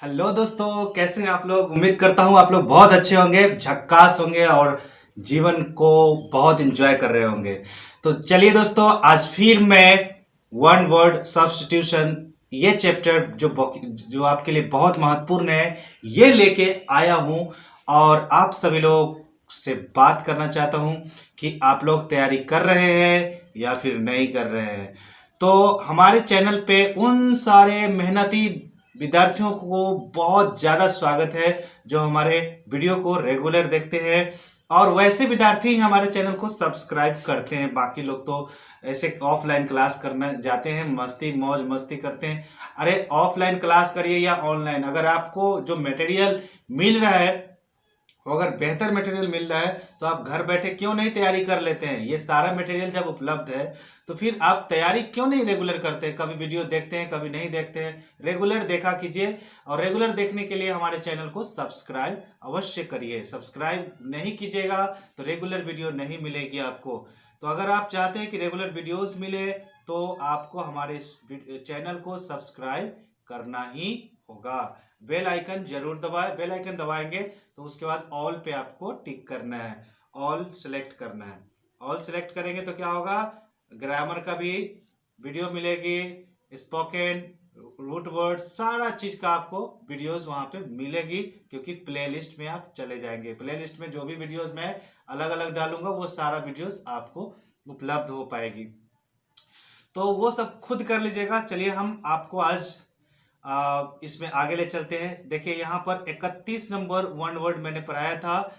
Hello दोस्तों, कैसे हैं आप लोग। उम्मीद करता हूँ आप लोग बहुत अच्छे होंगे, झक्कास होंगे और जीवन को बहुत एंजॉय कर रहे होंगे। तो चलिए दोस्तों, आज फिर मैं वन वर्ड सब्स्टिट्यूशन ये चैप्टर जो आपके लिए बहुत महत्वपूर्ण है ये लेके आया हूँ। और आप सभी लोग से बात करना चाहता हूँ कि आप लोग तैयारी कर रहे हैं या फिर नहीं कर रहे हैं। तो हमारे चैनल पे उन सारे मेहनती विद्यार्थियों को बहुत ज़्यादा स्वागत है जो हमारे वीडियो को रेगुलर देखते हैं और वैसे विद्यार्थी हमारे चैनल को सब्सक्राइब करते हैं। बाकी लोग तो ऐसे ऑफलाइन क्लास करना जाते हैं, मस्ती मौज मस्ती करते हैं। अरे ऑफलाइन क्लास करिए या ऑनलाइन, अगर आपको जो मटेरियल मिल रहा है वो अगर बेहतर मटेरियल मिल रहा है तो आप घर बैठे क्यों नहीं तैयारी कर लेते हैं। ये सारा मटेरियल जब उपलब्ध है तो फिर आप तैयारी क्यों नहीं रेगुलर करते हैं। कभी वीडियो देखते हैं, कभी नहीं देखते हैं। रेगुलर देखा कीजिए और रेगुलर देखने के लिए हमारे चैनल को सब्सक्राइब अवश्य करिए। सब्सक्राइब नहीं कीजिएगा तो रेगुलर वीडियो नहीं मिलेगी आपको। तो अगर आप चाहते हैं कि रेगुलर वीडियोस मिले तो आपको हमारे इस चैनल को सब्सक्राइब करना ही होगा। बेल आइकन जरूर दबाएं। बेल आइकन दबाएंगे तो उसके बाद ऑल पे आपको टिक करना है, ऑल सेलेक्ट करना है। ऑल सेलेक्ट करेंगे तो क्या होगा, ग्रामर का भी वीडियो मिलेगी, स्पोकन रूट वर्ड सारा चीज का आपको वीडियोस वहां पे मिलेगी, क्योंकि प्लेलिस्ट में आप चले जाएंगे। प्लेलिस्ट में जो भी वीडियोस मैं अलग अलग डालूंगा वो सारा वीडियोस आपको उपलब्ध हो पाएगी। तो वो सब खुद कर लीजिएगा। चलिए हम आपको आज इसमें आगे ले चलते हैं। देखिए यहाँ पर 31 नंबर वन वर्ड मैंने पढ़ाया था,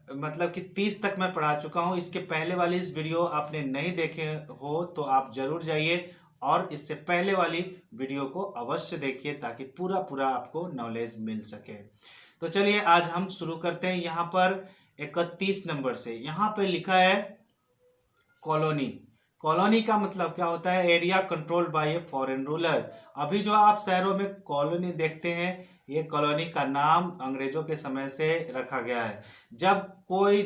मतलब कि 30 तक मैं पढ़ा चुका हूँ। इसके पहले वाली इस वीडियो आपने नहीं देखे हो तो आप जरूर जाइए और इससे पहले वाली वीडियो को अवश्य देखिए ताकि पूरा पूरा आपको नॉलेज मिल सके। तो चलिए आज हम शुरू करते हैं। यहाँ पर 31 नंबर से यहाँ पे लिखा है कॉलोनी। कॉलोनी का मतलब क्या होता है, area controlled by a foreign ruler. अभी जो आप शहरों में कॉलोनी देखते हैं ये कॉलोनी का नाम अंग्रेजों के समय से रखा गया है। जब कोई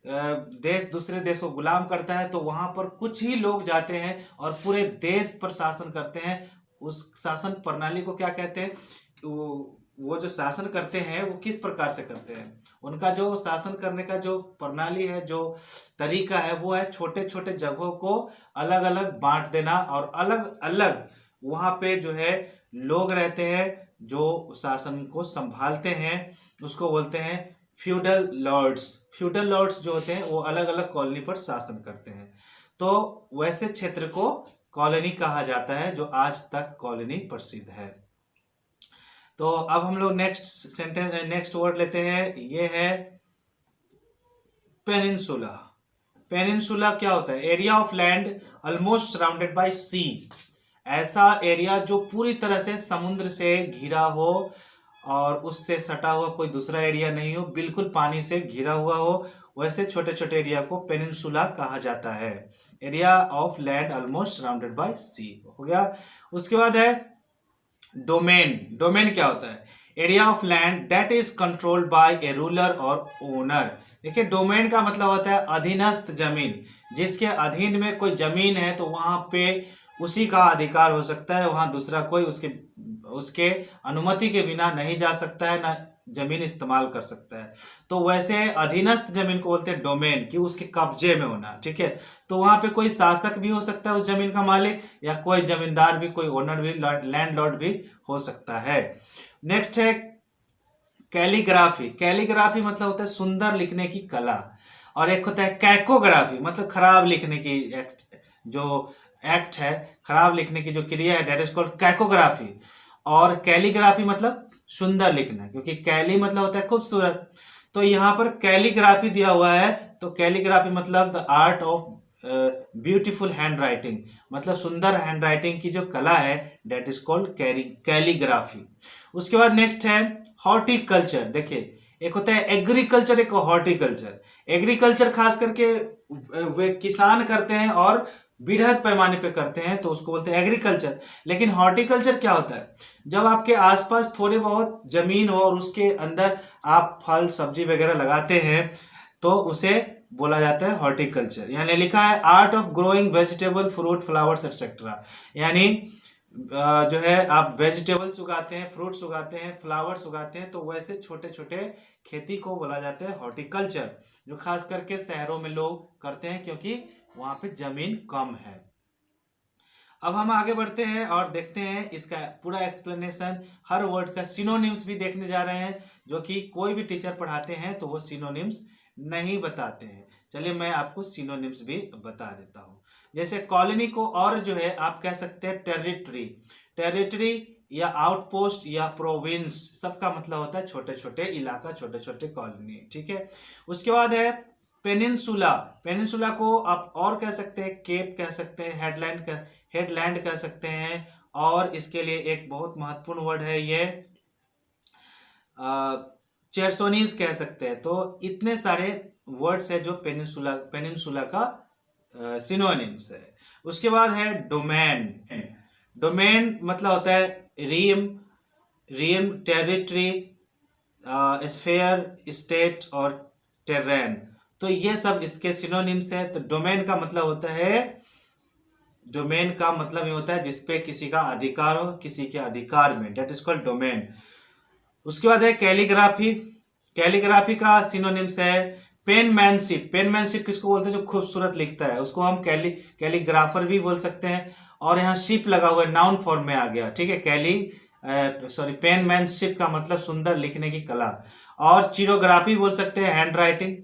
देश दूसरे देश को गुलाम करता है तो वहां पर कुछ ही लोग जाते हैं और पूरे देश पर शासन करते हैं। उस शासन प्रणाली को क्या कहते हैं, वो जो शासन करते हैं वो किस प्रकार से करते हैं, उनका जो शासन करने का जो प्रणाली है, जो तरीका है, वो है छोटे छोटे जगहों को अलग अलग बांट देना और अलग अलग वहां पे जो है लोग रहते हैं जो शासन को संभालते हैं। उसको बोलते हैं फ्यूडल लॉर्ड्स। फ्यूडल लॉर्ड्स जो होते हैं वो अलग अलग कॉलोनी पर शासन करते हैं। तो वैसे क्षेत्र को कॉलोनी कहा जाता है जो आज तक कॉलोनी प्रसिद्ध है। तो अब हम लोग नेक्स्ट वर्ड लेते हैं, ये है पेनिनसुला। पेनिनसुला क्या होता है, area of land almost surrounded by sea. ऐसा एरिया जो पूरी तरह से समुद्र से घिरा हो और उससे सटा हुआ कोई दूसरा एरिया नहीं हो, बिल्कुल पानी से घिरा हुआ हो, वैसे छोटे छोटे एरिया को पेनिनसुला कहा जाता है। Area of land almost surrounded by sea हो गया। उसके बाद है डोमेन। डोमेन क्या होता है, area of land that is controlled by A ruler और ओनर। देखिए डोमेन का मतलब होता है अधीनस्थ जमीन। जिसके अधीन में कोई जमीन है तो वहां पे उसी का अधिकार हो सकता है, वहां दूसरा कोई उसके उसके अनुमति के बिना नहीं जा सकता है, ना जमीन इस्तेमाल कर सकता है। तो वैसे अधीनस्थ जमीन को बोलते हैं डोमेन, कि उसके कब्जे में होना। ठीक है, तो वहां पे कोई शासक भी हो सकता है उस जमीन का मालिक, या कोई जमींदार भी, कोई ओनर भी, लैंडलॉर्ड भी हो सकता है। नेक्स्ट है कैलीग्राफी। कैलीग्राफी मतलब होता है सुंदर लिखने की कला। और एक होता है कैकोग्राफी, मतलब खराब लिखने की जो एक्ट है, खराब लिखने की जो क्रिया है, दैट इज कॉल्ड कैकोग्राफी। और कैलीग्राफी मतलब सुंदर लिखना, क्योंकि कैली मतलब होता है खूबसूरत। तो यहाँ पर कैलीग्राफी दिया हुआ है, तो कैलीग्राफी मतलब the art of beautiful hand writing, मतलब सुंदर हैंड राइटिंग की जो कला है, दैट इज कॉल्ड कैलीग्राफी। उसके बाद नेक्स्ट है हॉर्टिकल्चर। देखिए एक होता है एग्रीकल्चर, एक हॉर्टिकल्चर। एग्रीकल्चर खास करके वे किसान करते हैं और वृहद पैमाने पे करते हैं, तो उसको बोलते हैं एग्रीकल्चर। लेकिन हॉर्टिकल्चर क्या होता है, जब आपके आसपास थोड़ी बहुत जमीन हो और उसके अंदर आप फल सब्जी वगैरह लगाते हैं तो उसे बोला जाता है हॉर्टिकल्चर। यानी लिखा है art of growing vegetable fruit flowers etcetera, यानी जो है आप वेजिटेबल्स उगाते हैं, फ्रूट्स उगाते हैं, फ्लावर्स उगाते हैं, तो वैसे छोटे छोटे खेती को बोला जाता है हॉर्टिकल्चर, जो खास करके शहरों में लोग करते हैं क्योंकि वहां पे जमीन कम है। अब हम आगे बढ़ते हैं और देखते हैं इसका पूरा एक्सप्लेनेशन, हर वर्ड का सिनोनिम्स भी देखने जा रहे हैं, जो कि कोई भी टीचर पढ़ाते हैं तो वो सिनोनिम्स नहीं बताते हैं। चलिए मैं आपको सिनोनिम्स भी बता देता हूँ। जैसे कॉलोनी को और जो है आप कह सकते हैं टेरिटरी। टेरिटरी या आउटपोस्ट या प्रोविंस, सबका मतलब होता है छोटे छोटे इलाका, छोटे छोटे कॉलोनी, ठीक है। उसके बाद है पेनिनसुला। पेनिनसुला को आप और कह सकते हैं केप कह सकते हैं, हेडलैंड कह सकते हैं, और इसके लिए एक बहुत महत्वपूर्ण वर्ड है ये चेरसोनीज कह सकते हैं। तो इतने सारे वर्ड्स है जो पेनिनसुला का सिनोनिम्स है। उसके बाद है डोमेन। डोमेन मतलब होता है रियम, टेरिटरी, स्फेयर, स्टेट और टेरेन। तो ये सब इसके सिनोनिम्स है। तो डोमेन का मतलब होता है, डोमेन का मतलब ये होता है जिसपे किसी का अधिकार हो, किसी के अधिकार में, डेट इज कॉल्ड डोमेन। उसके बाद है कैलीग्राफी। कैलीग्राफी का सिनोनिम्स है पेनमैनशिप। पेनमैनशिप किसको बोलते हैं? जो खूबसूरत लिखता है उसको हम कैलीग्राफर भी बोल सकते हैं। और यहाँ शिप लगा हुआ है, नाउन फॉर्म में आ गया, ठीक है। पेनमैनशिप का मतलब सुंदर लिखने की कला। और चिरोग्राफी बोल सकते हैं, हैंड राइटिंग।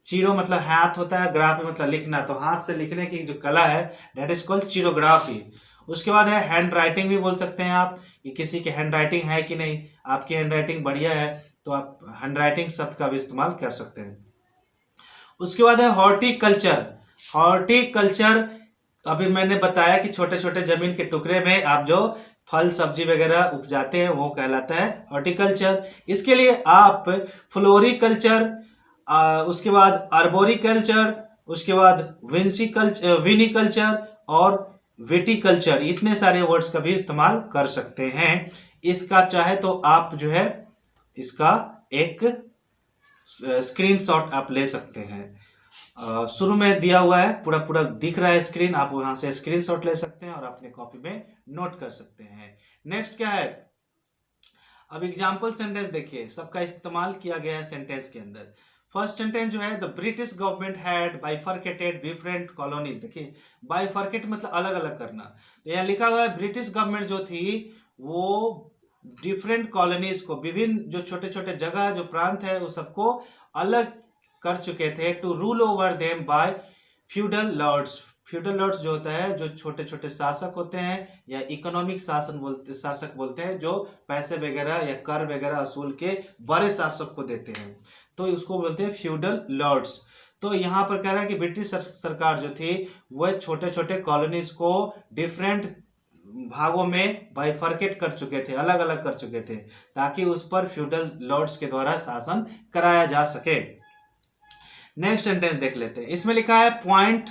चिरो मतलब हाथ होता है, ग्राफी मतलब लिखना, तो हाथ से लिखने की जो कला है डेट इज कॉल्ड चिरोग्राफी। उसके बाद है हैंड राइटिंग भी बोल सकते हैं आप, कि किसी की हैंड राइटिंग है कि नहीं, आपकी हैंड राइटिंग बढ़िया है तो आप हैंड राइटिंग शब्द का भी इस्तेमाल कर सकते हैं। उसके बाद है हॉर्टिकल्चर। हॉर्टिकल्चर अभी मैंने बताया कि छोटे छोटे जमीन के टुकड़े में आप जो फल सब्जी वगैरह उपजाते हैं वो कहलाता है हॉर्टिकल्चर। इसके लिए आप फ्लोरिकल्चर, उसके बाद आर्बोरिकल्चर, उसके बाद विनिकल्चर और विटिकल्चर, इतने सारे वर्ड्स का भी इस्तेमाल कर सकते हैं। इसका चाहे तो आप जो है इसका एक स्क्रीनशॉट आप ले सकते हैं। शुरू में दिया हुआ है, पूरा पूरा दिख रहा है स्क्रीन, आप वहां से स्क्रीनशॉट ले सकते हैं और अपने कॉपी में नोट कर सकते हैं। नेक्स्ट क्या है, अब एग्जाम्पल सेंटेंस देखिए, सबका इस्तेमाल किया गया है सेंटेंस के अंदर। फर्स्ट सेंटेंस जो है, the British government had bifurcated different colonies. देखिए बाइफरकेट मतलब अलग अलग करना, तो यहाँ लिखा हुआ है ब्रिटिश गवर्नमेंट जो थी वो डिफरेंट कॉलोनीज को, विभिन्न जो छोटे छोटे जगह जो प्रांत है उस सबको अलग कर चुके थे, to rule over them by feudal lords. Feudal lords जो होता है जो छोटे छोटे शासक होते हैं, या इकोनॉमिक शासक बोलते हैं, जो पैसे वगैरह या कर वगैरह असूल के बड़े शासक को देते हैं, तो उसको बोलते हैं फ्यूडल लॉर्ड्स। तो यहाँ पर कह रहा है कि ब्रिटिश सरकार जो थी वह छोटे छोटे कॉलोनीज को डिफरेंट भागों में बाइफरकेट कर चुके थे, अलग अलग कर चुके थे, ताकि उस पर फ्यूडल लॉर्ड्स के द्वारा शासन कराया जा सके। नेक्स्ट सेंटेंस देख लेते हैं, इसमें लिखा है पॉइंट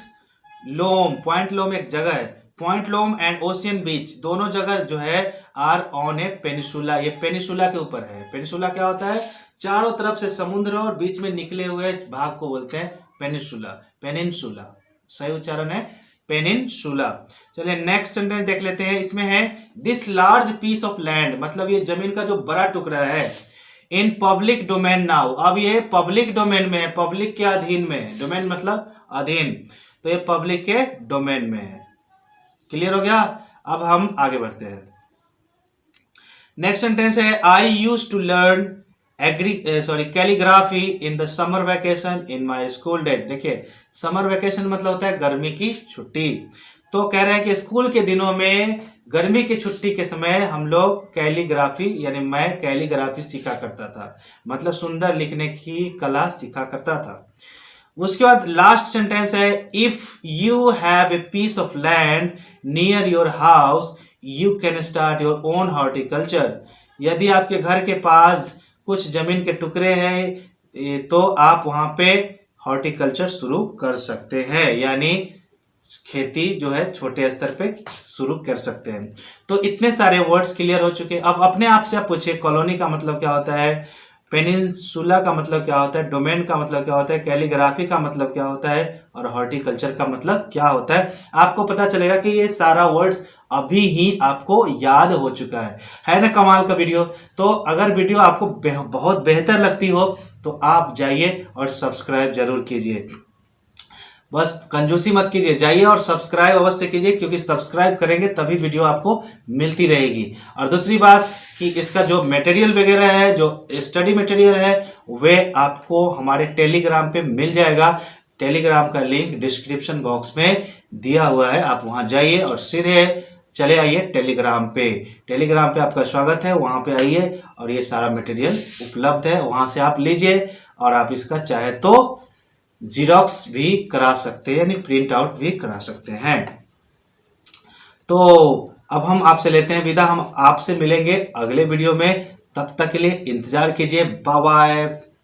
लोम। पॉइंट लोम एक जगह है, पॉइंट लोम एंड ओशियन बीच, दोनों जगह जो है आर ऑन ए पेनिसुला, ये पेनिसुला के ऊपर है। पेनिसुला क्या होता है? चारों तरफ से समुद्र और बीच में निकले हुए भाग को बोलते हैं पेनिसुला। पेनिनसुला सही उच्चारण है, पेनिनसुला। चलिए नेक्स्ट सेंटेंस देख लेते हैं, इसमें है this large piece of land, मतलब ये जमीन का जो बड़ा टुकड़ा है, इन पब्लिक डोमेन नाउ, अब ये पब्लिक डोमेन में है, पब्लिक के अधीन में है, डोमेन मतलब अधीन, तो ये पब्लिक के डोमेन में है। क्लियर हो गया? अब हम आगे बढ़ते हैं। नेक्स्ट सेंटेंस है I used to learn calligraphy in the summer vacation in my school days. देखिए समर वैकेशन मतलब होता है गर्मी की छुट्टी, तो कह रहे हैं कि स्कूल के दिनों में गर्मी की छुट्टी के समय हम लोग कैलीग्राफी यानी मैं कैलीग्राफी सीखा करता था, मतलब सुंदर लिखने की कला सीखा करता था। उसके बाद लास्ट सेंटेंस है if you have a piece of land near your house you can start your own horticulture. यदि आपके घर के पास कुछ जमीन के टुकड़े हैं तो आप वहां पे हॉर्टिकल्चर शुरू कर सकते हैं, यानी खेती जो है छोटे स्तर पे शुरू कर सकते हैं। तो इतने सारे वर्ड्स क्लियर हो चुके हैं। अब अपने आप से आप पूछिए कॉलोनी का मतलब क्या होता है, पेनिनसुला का मतलब क्या होता है, डोमेन का मतलब क्या होता है, कैलीग्राफी का मतलब क्या होता है और हॉर्टिकल्चर का मतलब क्या होता है। आपको पता चलेगा कि ये सारा वर्ड्स अभी ही आपको याद हो चुका है ना कमाल का वीडियो। तो अगर वीडियो आपको बहुत बेहतर लगती हो तो आप जाइए और सब्सक्राइब जरूर कीजिए। बस कंजूसी मत कीजिए, जाइए और सब्सक्राइब अवश्य कीजिए, क्योंकि सब्सक्राइब करेंगे तभी वीडियो आपको मिलती रहेगी। और दूसरी बात कि इसका जो मटेरियल वगैरह है, जो स्टडी मटेरियल है, वे आपको हमारे टेलीग्राम पे मिल जाएगा। टेलीग्राम का लिंक डिस्क्रिप्शन बॉक्स में दिया हुआ है, आप वहां जाइए और सीधे चले आइए टेलीग्राम पे। टेलीग्राम पे आपका स्वागत है, वहां पे आइए और ये सारा मटेरियल उपलब्ध है, वहां से आप लीजिए। और आप इसका चाहे तो जीरोक्स भी करा सकते हैं, यानी प्रिंट आउट भी करा सकते हैं। तो अब हम आपसे लेते हैं विदा, हम आपसे मिलेंगे अगले वीडियो में। तब तक के लिए इंतजार कीजिए। Bye bye.